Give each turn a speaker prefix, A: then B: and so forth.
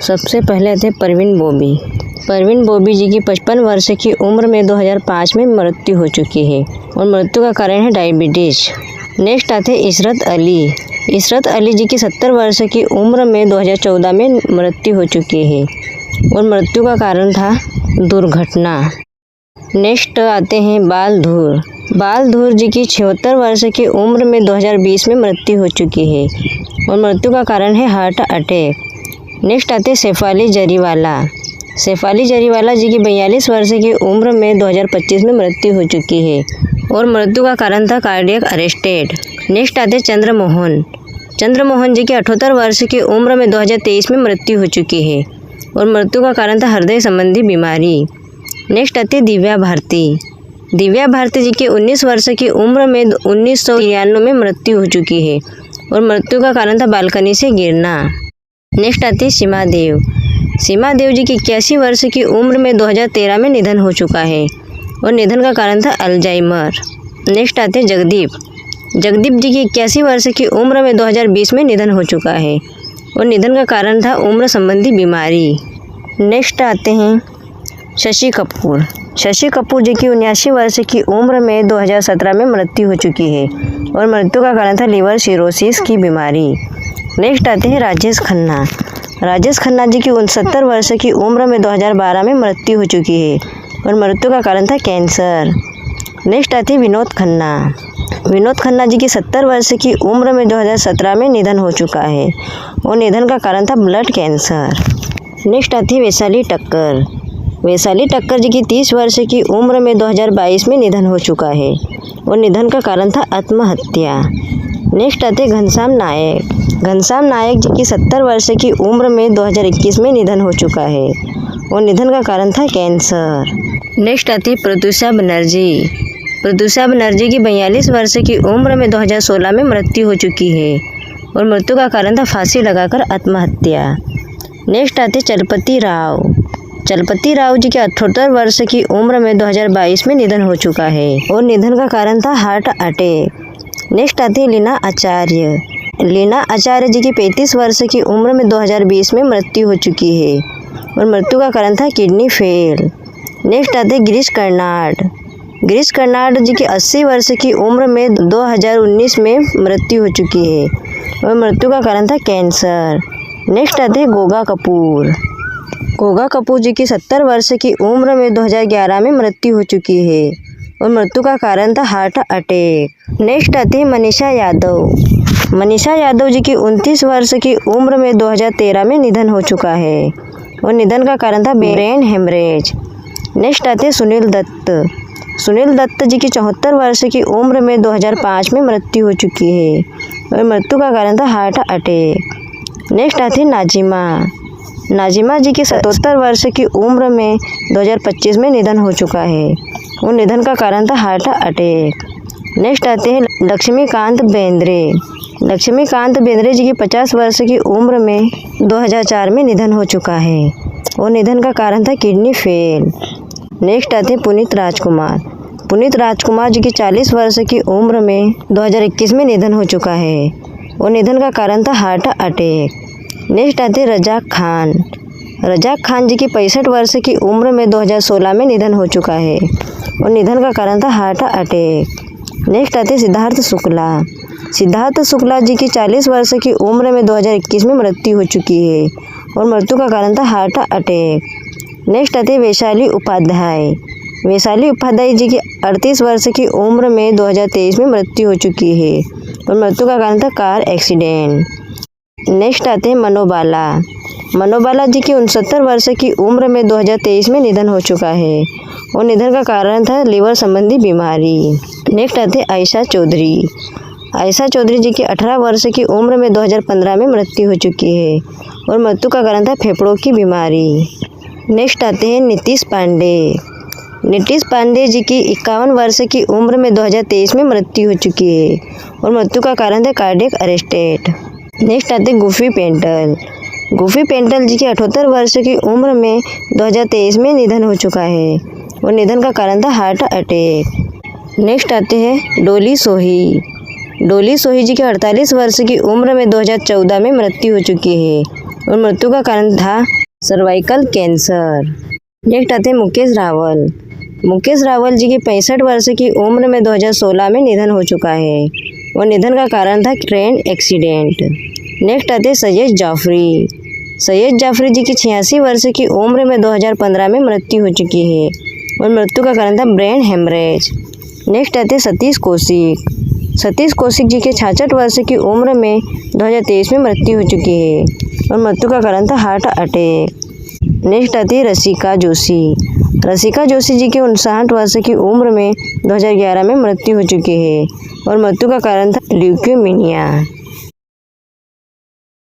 A: सबसे पहले आते हैं परवीन बॉबी। परवीन बॉबी जी की 55 वर्ष की उम्र में 2005 में मृत्यु हो चुकी है और मृत्यु का कारण है डायबिटीज। नेक्स्ट आते हैं इशरत अली। इशरत अली जी की 70 वर्ष की उम्र में 2014 में मृत्यु हो चुकी है और मृत्यु का कारण था दुर्घटना। नेक्स्ट आते हैं बाल धूर। बाल धूर जी की 76 वर्ष की उम्र में 2020 में मृत्यु हो चुकी है और मृत्यु का कारण है हार्ट अटैक। नेक्स्ट आते हैं शेफाली जरीवाला। शेफाली जरीवाला जी की 42 वर्ष की उम्र में 2025 में मृत्यु हो चुकी है और मृत्यु का कारण था कार्डियक अरेस्टेड। नेक्स्ट आते हैं चंद्रमोहन। चंद्रमोहन जी की 78 वर्ष की उम्र में 2023 में मृत्यु हो चुकी है और मृत्यु का कारण था हृदय संबंधी बीमारी। नेक्स्ट आती है दिव्या भारती। दिव्या भारती जी की 19 वर्ष की उम्र में 1993 में मृत्यु हो चुकी है और मृत्यु का कारण था बालकनी से गिरना। नेक्स्ट आती है सीमा देव। सीमा देव जी की 81 वर्ष की उम्र में 2013 में निधन हो चुका है और निधन का कारण था अल्जाइमर। नेक्स्ट आते हैं जगदीप। जगदीप जी की 81 वर्ष की उम्र में 2020 में निधन हो चुका है और निधन का कारण था उम्र संबंधी बीमारी। नेक्स्ट आते हैं शशि कपूर। शशि कपूर जी की 79 वर्ष की उम्र में 2017 में मृत्यु हो चुकी है और मृत्यु का कारण था लिवर सिरोसिस की बीमारी। नेक्स्ट आते हैं राजेश खन्ना। राजेश खन्ना जी की 69 वर्ष की उम्र में 2012 में मृत्यु हो चुकी है और मृत्यु का कारण था कैंसर। नेक्स्ट आती है विनोद खन्ना। विनोद खन्ना जी की 70 वर्ष की उम्र में 2017 में निधन हो चुका है और निधन का कारण था ब्लड कैंसर। नेक्स्ट आती है वैशाली ठक्कर। वैशाली ठक्कर जी की 30 वर्ष की उम्र में 2022 में निधन हो चुका है और निधन का कारण था आत्महत्या। नेक्स्ट आते घनश्याम नायक। घनश्याम नायक जी की 70 वर्ष की उम्र में 2021 में निधन हो चुका है और निधन का कारण था कैंसर। नेक्स्ट आती है प्रत्यूषा बनर्जी। प्रत्यूषा बनर्जी की 42 वर्ष की उम्र में 2016 में मृत्यु हो चुकी है और मृत्यु का कारण था फांसी लगाकर आत्महत्या। नेक्स्ट आते चलपति राव। चलपति राव जी के 78 वर्ष की उम्र में 2022 में निधन हो चुका है और निधन का कारण था हार्ट अटैक। नेक्स्ट आती है लीना आचार्य। लीना आचार्य जी की 35 वर्ष की उम्र में 2020 में मृत्यु हो चुकी है और मृत्यु का कारण था किडनी फेल। नेक्स्ट आते गिरीश कर्नाड। गिरीश कर्नाड जी की 80 वर्ष की उम्र में 2019 में मृत्यु हो चुकी है और मृत्यु का कारण था कैंसर। नेक्स्ट आते हैं गोगा कपूर। गोगा कपूर जी की 70 वर्ष की उम्र में 2011 में मृत्यु हो चुकी है और मृत्यु का कारण था हार्ट अटैक। नेक्स्ट आती है मनीषा यादव। मनीषा यादव जी की 29 वर्ष की उम्र में 2013 में निधन हो चुका है और निधन का कारण था ब्रेन हेमरेज। नेक्स्ट आते हैं सुनील दत्त। सुनील दत्त जी की 74 वर्ष की उम्र में 2005 में मृत्यु हो चुकी है और मृत्यु का कारण था हार्ट अटैक। नेक्स्ट आती है नाजिमा। नाजिमा जी की 77 वर्ष की उम्र में 2025 में निधन हो चुका है और निधन का कारण था हार्ट अटैक। नेक्स्ट आते हैं लक्ष्मीकांत बेंद्रे। लक्ष्मीकांत बेंद्रे जी की 50 वर्ष की उम्र में 2004 में निधन हो चुका है और निधन का कारण था किडनी फेल। नेक्स्ट आते हैं पुनीत राजकुमार। पुनीत राजकुमार जी की 40 वर्ष की उम्र में 2021 में निधन हो चुका है और निधन का कारण था हार्ट अटैक। नेक्स्ट आते हैं रजाक खान। रजाक खान जी की 65 वर्ष की उम्र में 2016 में निधन हो चुका है और निधन का कारण था हार्ट अटैक। नेक्स्ट आते हैं सिद्धार्थ शुक्ला। सिद्धार्थ शुक्ला जी की 40 वर्ष की उम्र में 2021 में मृत्यु हो चुकी है और मृत्यु का कारण था हार्ट अटैक। नेक्स्ट आते हैं वैशाली उपाध्याय। वैशाली उपाध्याय जी की 38 वर्ष की उम्र में 2023 में मृत्यु हो चुकी है और मृत्यु का कारण था कार एक्सीडेंट। नेक्स्ट आते हैं मनोबाला। मनोबाला जी की 69 वर्ष की उम्र में 2023 में निधन हो चुका है और निधन का कारण था लिवर संबंधी बीमारी। नेक्स्ट आते हैं आयशा चौधरी। आयशा चौधरी जी की 18 वर्ष की उम्र में 2015 में मृत्यु हो चुकी है और मृत्यु का कारण था फेफड़ों की बीमारी। नेक्स्ट आते हैं नीतीश पांडे। नीतीश पांडे जी की 51 वर्ष की उम्र में 2023 में मृत्यु हो चुकी है और मृत्यु का कारण था कार्डियक अरेस्टेड। नेक्स्ट आते हैं गुफी पेंटल। गुफी पेंटल जी की 78 वर्ष की उम्र में 2023 में निधन हो चुका है और निधन का कारण था हार्ट अटैक। नेक्स्ट आते हैं डोली सोही। डोली सोही जी की 48 वर्ष की उम्र में 2014 में मृत्यु हो चुकी है और मृत्यु का कारण था सर्वाइकल कैंसर। नेक्स्ट आते हैं मुकेश रावल। मुकेश रावल जी की 65 वर्ष की उम्र में 2016 में निधन हो चुका है और निधन का कारण था ट्रेन एक्सीडेंट। नेक्स्ट आते हैं सैयद जाफरी। सैयद जाफरी जी की 86 वर्ष की उम्र में 2015 में मृत्यु हो चुकी है और मृत्यु का कारण था ब्रेन हेमरेज। नेक्स्ट आते हैं सतीश कौशिक। सतीश कौशिक जी के 66 वर्ष की उम्र में 2023 में मृत्यु हो चुकी है और मृत्यु का कारण था हार्ट अटैक। नेक्स्ट आती है रसिका जोशी। रसिका जोशी जी के 59 वर्ष की उम्र में 2011 में मृत्यु हो चुकी है और मृत्यु का कारण था ल्यूकेमिया।